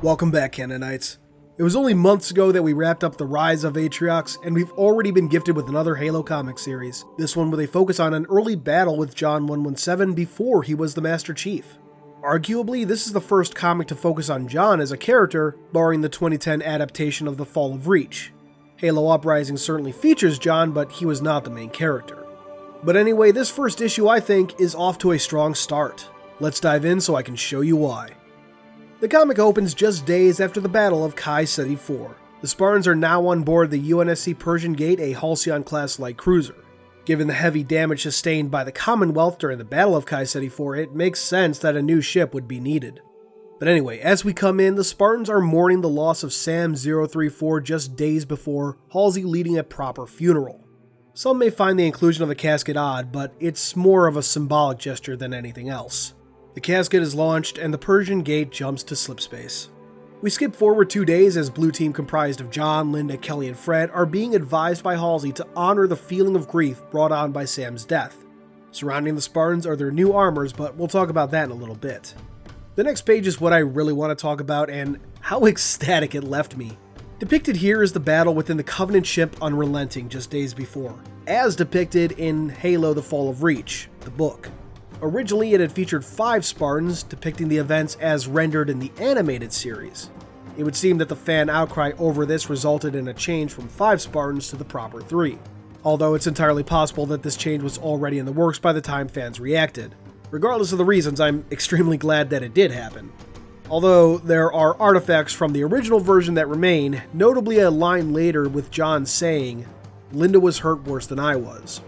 Welcome back, Canonites. It was only months ago that we wrapped up the Rise of Atriox, and we've already been gifted with another Halo comic series, this one with a focus on an early battle with John 117 before he was the Master Chief. Arguably, this is the first comic to focus on John as a character, barring the 2010 adaptation of The Fall of Reach. Halo Uprising certainly features John, but he was not the main character. But anyway, this first issue, I think, is off to a strong start. Let's dive in so I can show you why. The comic opens just days after the Battle of Kai Ceti 4. The Spartans are now on board the Unsc Persian Gate, a Halcyon-class light cruiser. Given the heavy damage sustained by the Commonwealth during the Battle of Kai Ceti 4, it makes sense that a new ship would be needed. But anyway, as we come in, the Spartans are mourning the loss of Sam 034 just days before, Halsey leading a proper funeral. Some may find the inclusion of the casket odd, but it's more of a symbolic gesture than anything else. The casket is launched, and the Persian Gate jumps to slipspace. We skip forward 2 days as Blue Team comprised of John, Linda, Kelly, and Fred are being advised by Halsey to honor the feeling of grief brought on by Sam's death. Surrounding the Spartans are their new armors, but we'll talk about that in a little bit. The next page is what I really want to talk about and how ecstatic it left me. Depicted here is the battle within the Covenant ship Unrelenting just days before, as depicted in Halo: The Fall of Reach, the book. Originally, it had featured 5 Spartans, depicting the events as rendered in the animated series. It would seem that the fan outcry over this resulted in a change from 5 Spartans to the proper 3. Although it's entirely possible that this change was already in the works by the time fans reacted. Regardless of the reasons, I'm extremely glad that it did happen. Although there are artifacts from the original version that remain, notably a line later with John saying, "Linda was hurt worse than I was."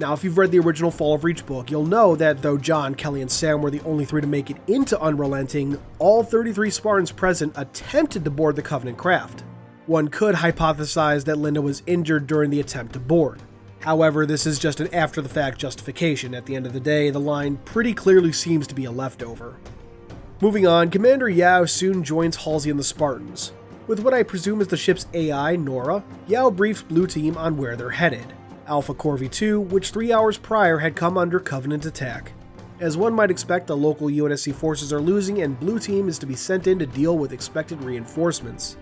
Now, if you've read the original Fall of Reach book, you'll know that though John, Kelly, and Sam were the only 3 to make it into Unrelenting, all 33 Spartans present attempted to board the Covenant craft. One could hypothesize that Linda was injured during the attempt to board. However, this is just an after-the-fact justification. At the end of the day, the line pretty clearly seems to be a leftover. Moving on, Commander Yao soon joins Halsey and the Spartans. With what I presume is the ship's AI, Nora, Yao briefs Blue Team on where they're headed. Alpha Corvi 2, which 3 hours prior had come under Covenant attack. As one might expect, the local UNSC forces are losing and Blue Team is to be sent in to deal with expected reinforcements.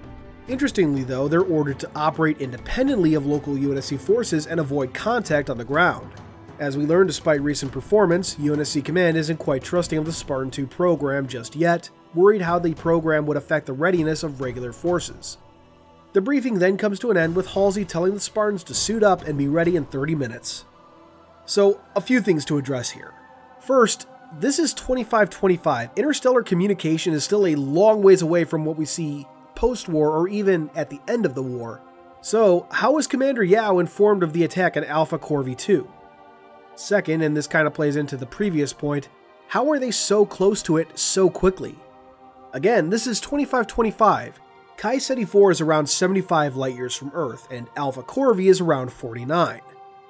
Interestingly though, they're ordered to operate independently of local UNSC forces and avoid contact on the ground. As we learned, despite recent performance, UNSC Command isn't quite trusting of the Spartan 2 program just yet, worried how the program would affect the readiness of regular forces. The briefing then comes to an end with Halsey telling the Spartans to suit up and be ready in 30 minutes. So, a few things to address here. First, this is 2525. Interstellar communication is still a long ways away from what we see post-war or even at the end of the war. So, how was Commander Yao informed of the attack on Alpha Corvi 2? Second, and this kind of plays into the previous point, how are they so close to it so quickly? Again, this is 2525. Kai Ceti 4 is around 75 light-years from Earth, and Alpha Corvi is around 49.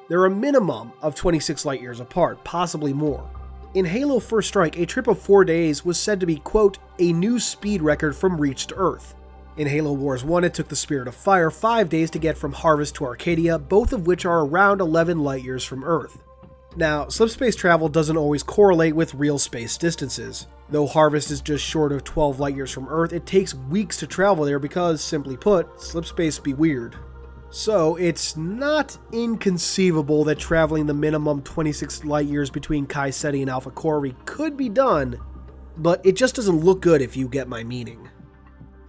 They're a minimum of 26 light-years apart, possibly more. In Halo First Strike, a trip of 4 days was said to be, quote, a new speed record from Reach to Earth. In Halo Wars 1, it took the Spirit of Fire 5 days to get from Harvest to Arcadia, both of which are around 11 light-years from Earth. Now, slipspace travel doesn't always correlate with real space distances. Though Harvest is just short of 12 light-years from Earth, it takes weeks to travel there because, simply put, slipspace be weird. So, it's not inconceivable that traveling the minimum 26 light-years between Kai Ceti and Alpha Corvi could be done, but it just doesn't look good if you get my meaning.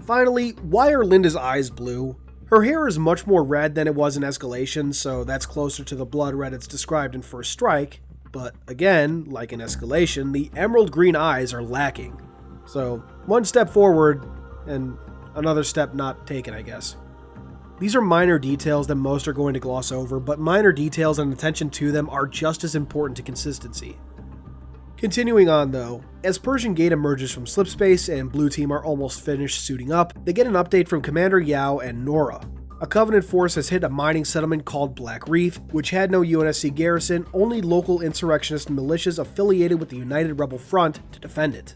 Finally, why are Linda's eyes blue? Her hair is much more red than it was in Escalation, so that's closer to the blood red it's described in First Strike, but again, like in Escalation, the emerald green eyes are lacking. So, one step forward, and another step not taken, I guess. These are minor details that most are going to gloss over, but minor details and attention to them are just as important to consistency. Continuing on though, as Persian Gate emerges from slipspace and Blue Team are almost finished suiting up, they get an update from Commander Yao and Nora. A Covenant force has hit a mining settlement called Black Reef, which had no UNSC garrison, only local insurrectionist militias affiliated with the United Rebel Front to defend it.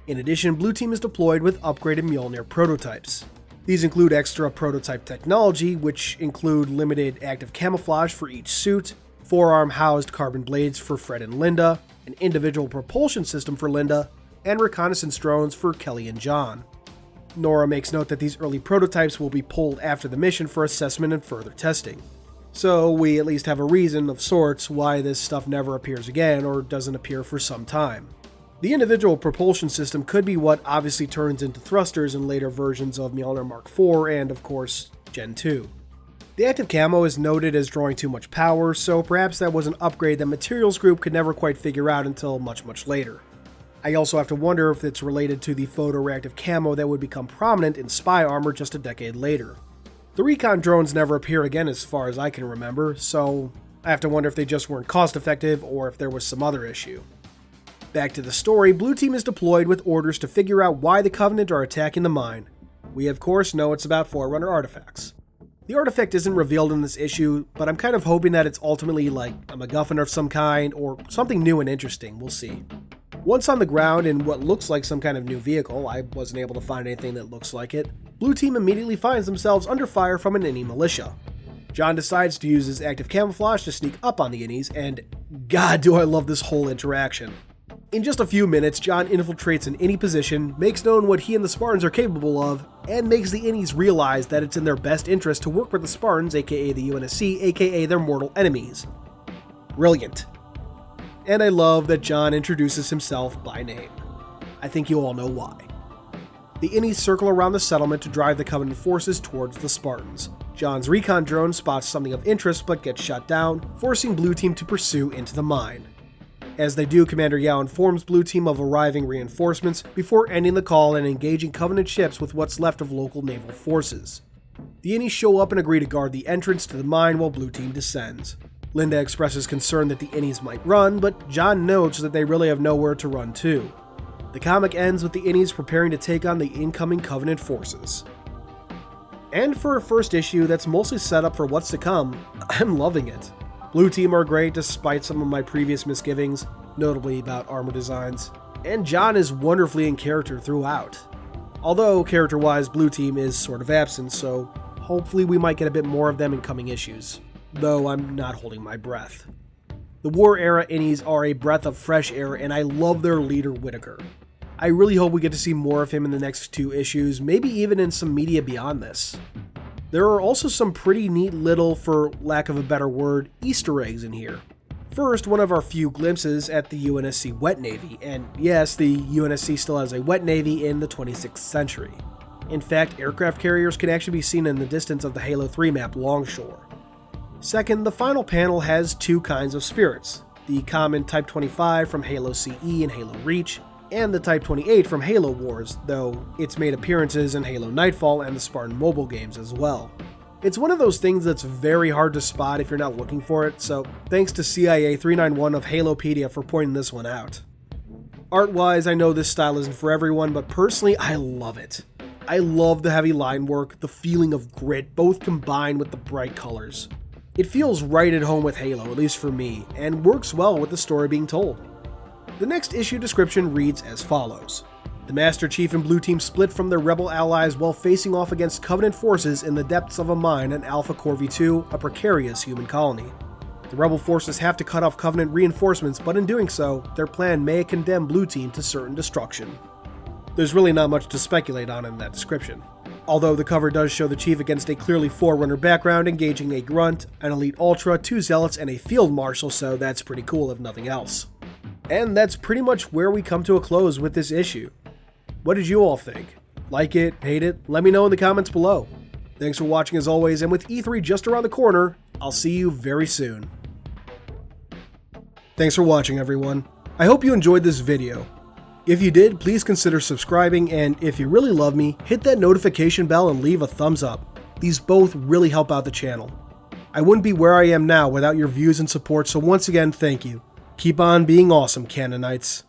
In addition, Blue Team is deployed with upgraded Mjolnir prototypes. These include extra prototype technology, which include limited active camouflage for each suit, forearm-housed carbon blades for Fred and Linda, an individual propulsion system for Linda, and reconnaissance drones for Kelly and John. Nora makes note that these early prototypes will be pulled after the mission for assessment and further testing. So we at least have a reason of sorts why this stuff never appears again or doesn't appear for some time. The individual propulsion system could be what obviously turns into thrusters in later versions of Mjolnir Mark IV and, of course, Gen 2. The active camo is noted as drawing too much power, so perhaps that was an upgrade that Materials Group could never quite figure out until much later. I also have to wonder if it's related to the photoreactive camo that would become prominent in spy armor just a decade later. The recon drones never appear again as far as I can remember, so I have to wonder if they just weren't cost effective or if there was some other issue. Back to the story, Blue Team is deployed with orders to figure out why the Covenant are attacking the mine. We of course know it's about Forerunner artifacts. The artifact isn't revealed in this issue, but I'm kind of hoping that it's ultimately like a MacGuffin of some kind or something new and interesting, we'll see. Once on the ground in what looks like some kind of new vehicle, I wasn't able to find anything that looks like it, Blue Team immediately finds themselves under fire from an Innie militia. John decides to use his active camouflage to sneak up on the Innies, and god do I love this whole interaction. In just a few minutes, John infiltrates an Innie position, makes known what he and the Spartans are capable of, and makes the Innies realize that it's in their best interest to work with the Spartans, aka the UNSC, aka their mortal enemies. Brilliant. And I love that John introduces himself by name. I think you all know why. The Innies circle around the settlement to drive the Covenant forces towards the Spartans. John's recon drone spots something of interest but gets shot down, forcing Blue Team to pursue into the mine. As they do, Commander Yao informs Blue Team of arriving reinforcements before ending the call and engaging Covenant ships with what's left of local naval forces. The Innies show up and agree to guard the entrance to the mine while Blue Team descends. Linda expresses concern that the Innies might run, but John notes that they really have nowhere to run to. The comic ends with the Innies preparing to take on the incoming Covenant forces. And for a first issue that's mostly set up for what's to come, I'm loving it. Blue Team are great despite some of my previous misgivings, notably about armor designs, and John is wonderfully in character throughout. Although character-wise Blue Team is sort of absent, so hopefully we might get a bit more of them in coming issues. Though I'm not holding my breath. The war-era Innies are a breath of fresh air, and I love their leader, Whitaker. I really hope we get to see more of him in the next 2 issues, maybe even in some media beyond this. There are also some pretty neat little, for lack of a better word, Easter eggs in here. First, one of our few glimpses at the Unsc Wet Navy, and yes, the Unsc still has a Wet Navy in the 26th century. In fact, aircraft carriers can actually be seen in the distance of the Halo 3 map Longshore. Second, the final panel has 2 kinds of spirits, the common Type 25 from Halo CE and Halo Reach, and the Type 28 from Halo Wars, though it's made appearances in Halo Nightfall and the Spartan mobile games as well. It's one of those things that's very hard to spot if you're not looking for it, so thanks to CIA 391 of Halopedia for pointing this one out. Art-wise, I know this style isn't for everyone, but personally, I love it. I love the heavy line work, the feeling of grit, both combined with the bright colors. It feels right at home with Halo, at least for me, and works well with the story being told. The next issue description reads as follows. The Master Chief and Blue Team split from their rebel allies while facing off against Covenant forces in the depths of a mine in Alpha Corvi 2, a precarious human colony. The rebel forces have to cut off Covenant reinforcements, but in doing so, their plan may condemn Blue Team to certain destruction. There's really not much to speculate on in that description. Although the cover does show the Chief against a clearly Forerunner background engaging a Grunt, an Elite Ultra, 2 Zealots, and a Field Marshal, so that's pretty cool if nothing else. And that's pretty much where we come to a close with this issue. What did you all think? Like it? Hate it? Let me know in the comments below. Thanks for watching as always, and with E3 just around the corner, I'll see you very soon. Thanks for watching, everyone. I hope you enjoyed this video. If you did, please consider subscribing, and if you really love me, hit that notification bell and leave a thumbs up. These both really help out the channel. I wouldn't be where I am now without your views and support, so once again, thank you. Keep on being awesome, Canonites.